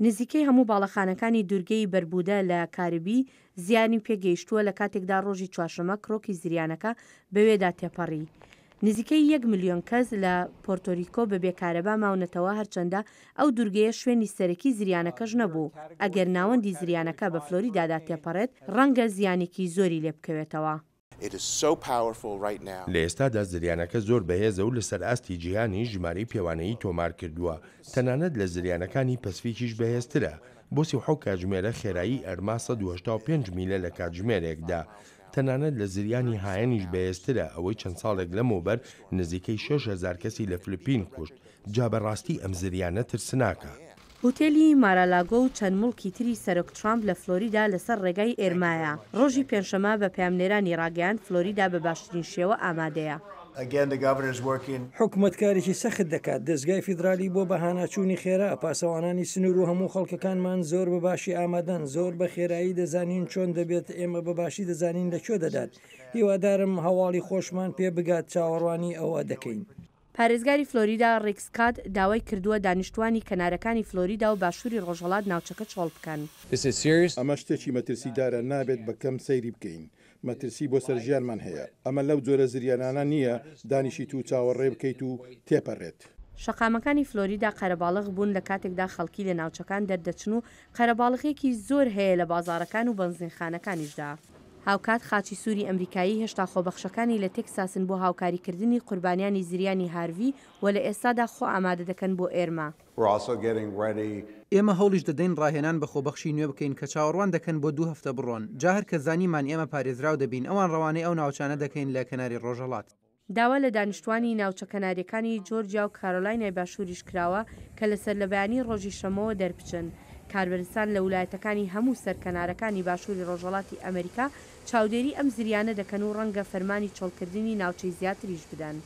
نزیکەی هەموو باڵەخانەکانی دورگەی بەربوودە لە کاریبی زیانی پێگەیشتووە لە کاتێکدا ڕۆژی چوارشەممە کڕۆکی زریانەکە بەوێدا تێپەڕی. نزیکەی 1 ملیۆن کەس لە پۆرتۆریکۆ بە بێکارەبا ماونەتەوە هەرچەندە ئەو دورگەیە شوێنی سەرەکی زریانەکەش نەبوو. ئەگەر ناوەندی زریانەکە بە فلۆریدادا تێپەڕێت ڕەنگە زیانێکی زۆری لێ بکەوێتەوە. لە ئێستادا زریانەکە زۆر بەهێزە و لەسەر ئاستی جیهانی ژمارەی پێوانەیی تۆمار کردووە. تەنانەت لە زریانەکانی پەسفیکیش بەهێزترە. بۆ 37 کاتژمێرە خێرایی ئێرما 185 میلە لە کاتژمێرێکدا. تەنانەت لە زریانی هایەنیش بەهێزترە. ئەوەی چەند ساڵێک لەمەوبەر نزیکەی 6,000 کەسی لە فلیپین کوشت. جا بەڕاستی ئەم زریانە ترسناکە. هۆتێلی مارالاگۆ و چەند مڵکی تری سەرۆک ترامپ لە فلۆریدا لەسەر ڕێگای ئێرمایە. ڕۆژی پێنجشەمە بە پامنێرانی ڕاگەیاند فلۆریدا بە باشترین شێوە ئامادەیە. حکوومەتکارێکی سەخت دەکات. دەستگای فیدرالی بۆ بەهانەچوونی خێرا پاسەوانانی سنوور و هەموو خەڵکەکانمان زۆر بەباشی ئامادەن. زۆر بە خێرایی دەزانین چۆن دەبێت ئێمە بەباشی دەزانین لەکوێ دەدات. هیوادارم هەواڵی خۆشمان پێ بگات چاوەڕوانی ئەوە دەکەین. پارێزگاری فلۆریدا ڕێکسکات داوای کردووە دانیشتوانی کەنارەکانی فلۆریدا و باشووری ڕۆژهەڵات ناوچەکە چۆڵ بکەن. ئەمە شتێکی مەترسیدارە، نابێت بەکەم سەیری بکەین. مەترسی بۆ سەرژیانمان هەیە. ئەمە لەو جۆرە زریانانە نییە دانیشیت و چاوەڕێ بکەیت و تێپەڕێت. شەقامەکانی فلۆریدا قەرەباڵغ بوون لە کاتێکدا خەڵکی لە ناوچەکان دەردەچن و قەرەباڵغێکی زۆر هەیە لە بازاڕەکان و بەنزینخانەکانیشدا. هاوکات خاچی سووری ئەمریکایی هێشتا خۆبەخشەکانی لە تێکساسن بۆ هاوکاریکردنی قوربانیانی زریانی هاروی و لە ئێستادا خۆ ئامادە دەکەن بۆ ئێرما. ئێمە هەوڵیش دەدەین ڕاهێنان بە خۆبەخشی نوێ بکەین کە چاوەڕوان دەکەن بۆ 2 هەفتە بڕۆن. جا هەر کە زانیمان ئێمە پارێزراو دەبین ئەوان ڕەوانەی ئەو ناوچانە دەکەین لە کەناری ڕۆژهەڵات. داوا لە دانیشتوانی ناوچە کەناریەکانی جۆرجیا و کارۆلاینای باشووریش کراوە کە لەسەر لەبیانی ڕۆژی شەمەوە دەربچن. کاربەرستان لە ویلایەتەکانی هەموو سەرکەنارەکانی باشووری ڕۆژهەڵاتی ئەمریکا چاودێری ئەم زریانە دەکەن و ڕەنگە فەرمانی چۆڵکردنی ناوچەی زیاتریش بدەن.